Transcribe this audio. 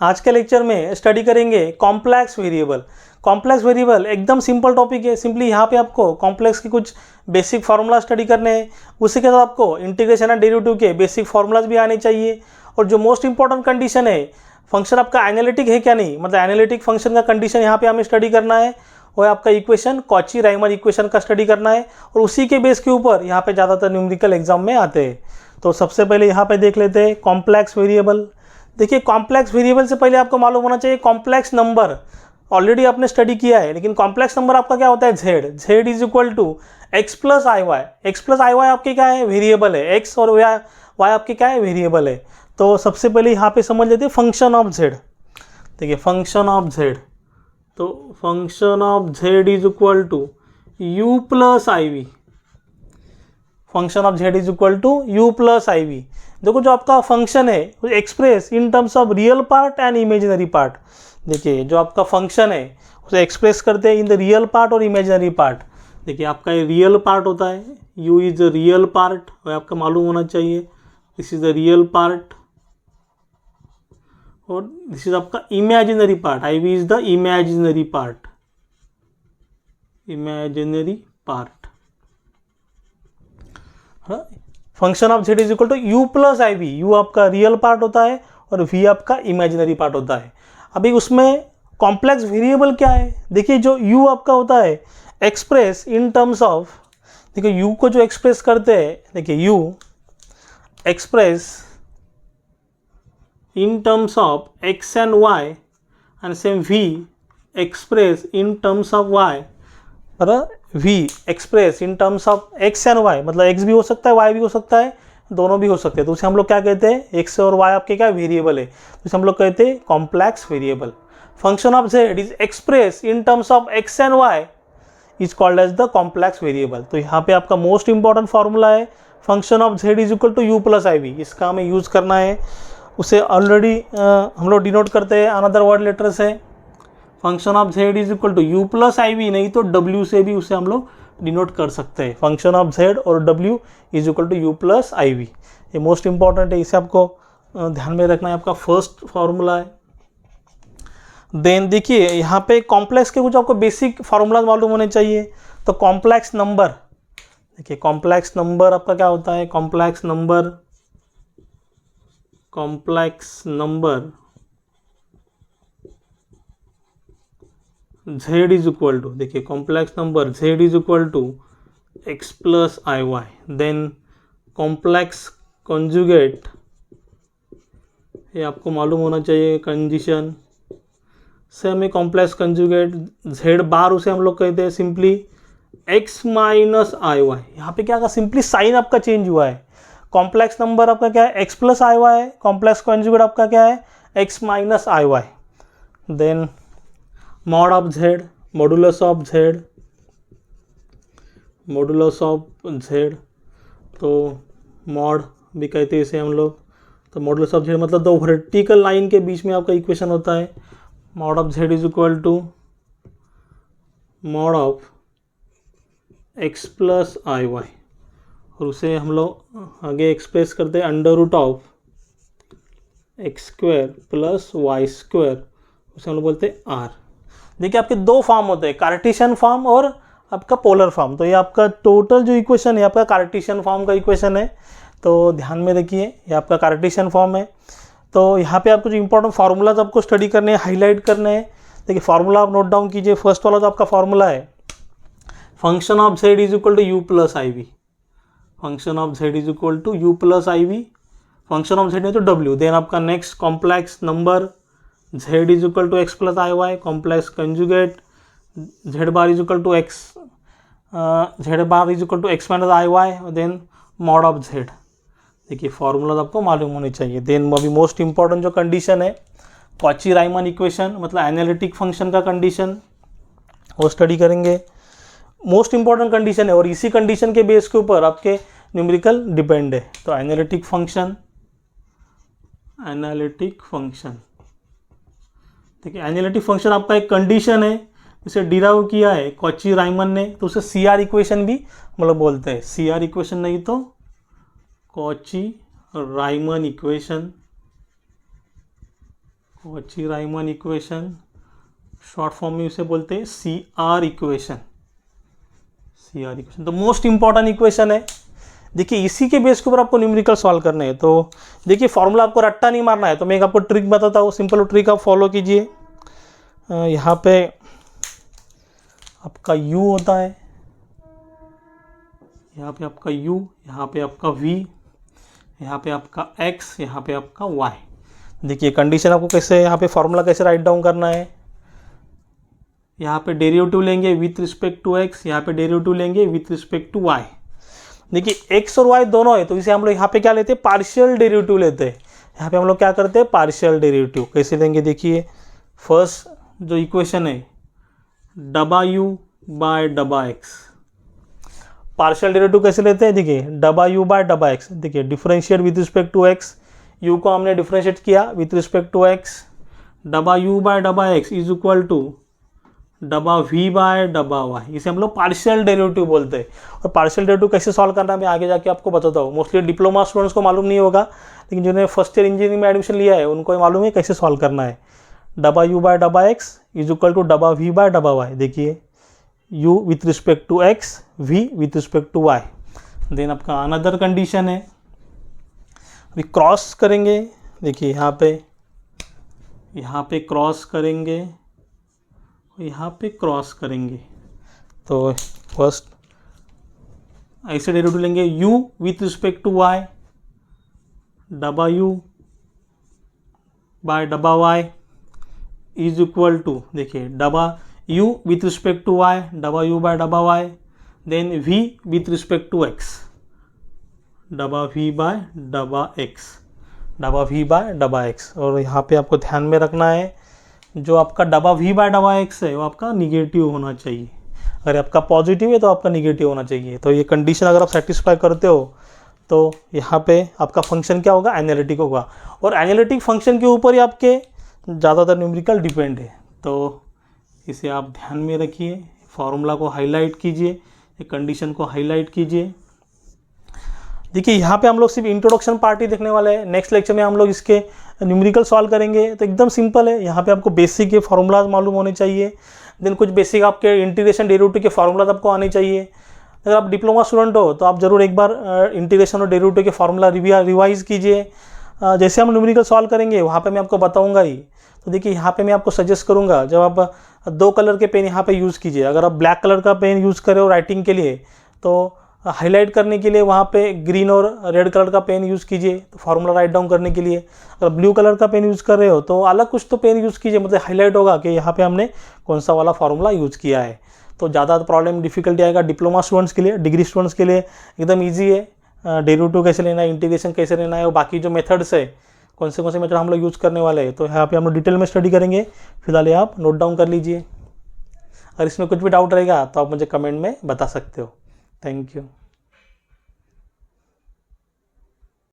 आज के लेक्चर में स्टडी करेंगे कॉम्प्लेक्स वेरिएबल। कॉम्प्लेक्स वेरिएबल एकदम सिंपल टॉपिक है। सिंपली यहाँ पे आपको कॉम्प्लेक्स के कुछ बेसिक फार्मूला स्टडी करने हैं, उसी के साथ आपको इंटीग्रेशन एंड डेरिवेटिव के बेसिक फार्मूलाज भी आने चाहिए। और जो मोस्ट इंपॉर्टेंट कंडीशन है, फंक्शन आपका एनालिटिक है क्या नहीं, मतलब एनालिटिक फंक्शन का कंडीशन यहाँ पे हमें स्टडी करना है, वो आपका इक्वेशन कॉची राइमन इक्वेशन का स्टडी करना है। और उसी के बेस के ऊपर यहाँ पे ज़्यादातर न्यूमेरिकल एग्जाम में आते हैं। तो सबसे पहले यहाँ पे देख लेते हैं कॉम्प्लेक्स वेरिएबल। देखिए कॉम्प्लेक्स वेरिएबल से पहले आपको मालूम होना चाहिए कॉम्प्लेक्स नंबर ऑलरेडी आपने स्टडी किया है, लेकिन कॉम्प्लेक्स नंबर आपका क्या होता है Z. Z is equal to x plus I Y. X plus I Y आपकी क्या है, वेरिएबल है। एक्स और वाई आपकी क्या है, वेरिएबल है। तो सबसे पहले यहाँ पे समझ लेते हैं फंक्शन ऑफ जेड। देखिए फंक्शन ऑफ जेड, तो function of Z is equal to you plus I we. Function of Z is equal to you plus I V. देखो जो आपका फंक्शन है express in terms of real part and imaginary part. देखिए जो आपका function है उसे express करते हैं इन द रियल पार्ट और इमेजिनरी पार्ट। देखिए आपका ये रियल पार्ट होता है, u is the real part, वह आपका मालूम होना चाहिए। This is the real part और दिस इज आपका imaginary part, I V is the imaginary part. Imaginary part, function of Z is equal to you plus I V. U आपका real part होता है और वी आपका imaginary part होता है। अभी उसमें कॉम्प्लेक्स वेरिएबल क्या है, देखिए जो u आपका होता है एक्सप्रेस इन टर्म्स ऑफ, देखिए u को जो एक्सप्रेस करते हैं, देखिए u express in terms of x and y and same v express in terms of y, मतलब v express in terms of x and y, मतलब x भी हो सकता है y भी हो सकता है, दोनों भी हो सकते हैं। तो उसे हम लोग क्या कहते हैं, x और y आपके क्या वेरिएबल है, तो उसे हम लोग कहते हैं complex variable. Function of z is express in terms of x and y is called as the complex variable. तो यहाँ पे आपका मोस्ट इंपॉर्टेंट फार्मूला है function of z is equal to you plus I v. इसका हमें use करना है, उसे ऑलरेडी हम लोग डिनोट करते हैं अनदर वर्ड लेटर से। Function of z is equal to you plus I v, नहीं तो w से भी उसे हम लोग डिनोट कर सकते हैं। फंक्शन ऑफ z और w is equal to you plus I v, ये मोस्ट इंपॉर्टेंट है, इसे आपको ध्यान में रखना है। आपका फर्स्ट फार्मूला है। देन देखिए यहाँ पे कॉम्प्लेक्स के कुछ आपको बेसिक फार्मूलाज मालूम होने चाहिए। तो कॉम्प्लेक्स नंबर, देखिए कॉम्प्लेक्स नंबर आपका क्या होता है, complex number z is equal to, देखिए complex number z is equal to x plus I y. Then complex conjugate, ये आपको मालूम होना चाहिए कंडीशन से। हमें कॉम्प्लेक्स कंजुगेट z बार उसे हम लोग कहते हैं simply x minus i Y. यहाँ पे क्या का सिंपली साइन आपका चेंज हुआ है। कॉम्प्लेक्स नंबर आपका क्या है, x प्लस आई वाई है, कॉम्प्लेक्स कंजुगेट आपका क्या है, x minus i y. Then mod of z, modulus of z, modulus of z, तो मॉड भी कहते हैं इसे हम लोग। तो मॉडुलस ऑफ z मतलब दो वर्टिकल लाइन के बीच में आपका इक्वेशन होता है। Mod of z is equal to mod of x plus I y, और उसे हम लोग आगे एक्सप्रेस करते हैं under root of x square plus y square, उसे हम लोग बोलते हैं r। देखिए आपके दो फॉर्म होते हैं, कार्टेशियन फॉर्म और आपका पोलर फॉर्म। तो ये आपका टोटल जो इक्वेशन है आपका कार्टेशियन फॉर्म का इक्वेशन है, तो ध्यान में रखिए ये आपका कार्टेशियन फॉर्म है। तो यहाँ पे आपको जो इंपॉर्टेंट फार्मूलाज आपको स्टडी करने हैं, हाईलाइट करने हैं। देखिए फार्मूला आप नोट डाउन कीजिए। फर्स्ट वाला जो आपका फार्मूला है function of z is equal to you plus I we. Function of z is equal to you plus I we, function of z है तो w। देन आपका next complex number z is equal to x plus I y, complex conjugate z bar is equal to x, z bar is equal to x minus i y, then mod of z। देखिए formula आपको मालूम होने चाहिए। Then अभी most important जो condition है Cauchy Riemann equation, मतलब analytic function का कंडीशन, वो स्टडी करेंगे। मोस्ट इंपॉर्टेंट कंडीशन है और इसी कंडीशन के बेस के ऊपर आपके न्यूमेरिकल डिपेंड है। तो एनालिटिक फंक्शन, एनालिटिक फंक्शन, देखिए एनालिटिक फंक्शन आपका एक कंडीशन है, इसे डिराइव किया है कॉची राइमन ने, तो उसे सी आर इक्वेशन भी मतलब बोलते हैं। सी आर इक्वेशन नहीं तो Cauchy Riemann equation, Cauchy Riemann equation, short form में उसे बोलते हैं CR इक्वेशन। CR इक्वेशन तो मोस्ट इंपॉर्टेंट इक्वेशन है। देखिए इसी के बेस के ऊपर आपको न्यूमेरिकल सॉल्व करने हैं। तो देखिए फॉर्मूला आपको रट्टा नहीं मारना है, तो मैं एक आपको ट्रिक बताता हूँ, सिंपल ट्रिक आप फॉलो कीजिए। यहाँ पे आपका U होता है, यहाँ पे आपका U, यहाँ पे आपका V, यहाँ पे आपका X, यहाँ पे आपका Y। देखिए कंडीशन आपको कैसे, यहाँ पे फॉर्मूला कैसे राइट डाउन करना है। यहाँ पे डेरिवेटिव लेंगे विथ रिस्पेक्ट टू x, यहाँ पे डेरिवेटिव लेंगे विथ रिस्पेक्ट टू y। देखिए x और y दोनों है, तो इसे हम लोग यहाँ पे क्या लेते हैं, पार्शियल डेरिवेटिव लेते हैं। यहाँ पे हम लोग क्या करते हैं, पार्शियल डेरिवेटिव कैसे लेंगे। देखिए फर्स्ट जो इक्वेशन है डबा u बाय डबा x, पार्शियल डेरिवेटिव कैसे लेते हैं। देखिए डबा u बाय डबा x, देखिए differentiate with respect to x, u को हमने डिफरेंशिएट किया विथ रिस्पेक्ट टू x, डबा u बाय डबा x इज इक्वल टू डबा v बाय डबा y, इसे हम लोग पार्शियल डेरिवेटिव बोलते हैं। और पार्शियल डेरिवेटिव कैसे सॉल्व करना है मैं आगे जाके आपको बताता हूँ। मोस्टली डिप्लोमा स्टूडेंट्स को मालूम नहीं होगा, लेकिन जिन्होंने फर्स्ट ईयर इंजीनियरिंग में एडमिशन लिया है उनको मालूम है कैसे सॉल्व करना है। डबा u बाय डबा x इज इक्वल टू डबा v बाय डबा y। देखिए u with respect to x, v with respect to y। Then आपका अनदर कंडीशन है, अभी क्रॉस करेंगे। देखिए यहाँ पे क्रॉस करेंगे, यहाँ पे क्रॉस करेंगे, तो फर्स्ट ऐसे डेरिवेटिव लेंगे u with respect to y, डबा u बाय डबा y इज इक्वल टू, देखिए डबा u with respect to y, डबा u बाय डबा y, then v with respect to x, डबा v बाय डबा x, डबा v बाय डबा x। और यहाँ पे आपको ध्यान में रखना है जो आपका डबा v बाय डबा x है वो आपका निगेटिव होना चाहिए, अगर आपका पॉजिटिव है तो आपका निगेटिव होना चाहिए। तो ये कंडीशन अगर आप सेटिस्फाई करते हो तो यहाँ पे आपका फंक्शन क्या होगा, एनालिटिक होगा। और एनालिटिक फंक्शन के ऊपर ही आपके ज़्यादातर न्यूमेरिकल डिपेंड है, तो इसे आप ध्यान में रखिए। फॉर्मूला को हाईलाइट कीजिए, कंडीशन को हाईलाइट कीजिए। देखिए यहाँ पे हम लोग सिर्फ इंट्रोडक्शन पार्ट ही देखने वाले हैं, नेक्स्ट लेक्चर में हम लोग इसके न्यूमेरिकल सॉल्व करेंगे। तो एकदम सिंपल है, यहाँ पे आपको बेसिक के फार्मूलाज मालूम होने चाहिए, देन कुछ बेसिक आपके इंटीग्रेशन डेरिवेटिव के फार्मूलाज आपको आने चाहिए। अगर आप डिप्लोमा स्टूडेंट हो तो आप जरूर एक बार इंटीग्रेशन और डेरिवेटिव के फार्मूला रिवाइज कीजिए। जैसे हम न्यूमेरिकल सॉल्व करेंगे वहाँ पे मैं आपको बताऊँगा ही। तो देखिए यहाँ पे मैं आपको सजेस्ट करूँगा जब आप 2 कलर के पेन यहाँ पे यूज़ कीजिए। अगर आप ब्लैक कलर का पेन यूज़ करें हो राइटिंग के लिए, तो हाईलाइट करने के लिए वहाँ पे ग्रीन और रेड कलर का पेन यूज़ कीजिए, तो फार्मूला राइट डाउन करने के लिए। अगर ब्लू कलर का पेन यूज़ कर रहे हो तो अलग कुछ तो पेन यूज़ कीजिए, मतलब हाईलाइट होगा कि यहाँ पे हमने कौन सा वाला फार्मूला यूज़ किया है। तो ज़्यादा प्रॉब्लम डिफिकल्टी आएगा डिप्लोमा स्टूडेंट्स के लिए। डिग्री स्टूडेंट्स के लिए एकदम ईजी है, डेरिवेटिव कैसे लेना है, इंटीग्रेशन कैसे लेना है, और बाकी जो मेथड्स है कौन से मेथड हम लोग यूज़ करने वाले हैं, तो यहाँ पे हम लोग डिटेल में स्टडी करेंगे। फिलहाल ये आप नोट डाउन कर लीजिए। अगर इसमें कुछ भी डाउट रहेगा तो आप मुझे कमेंट में बता सकते हो। Thank you.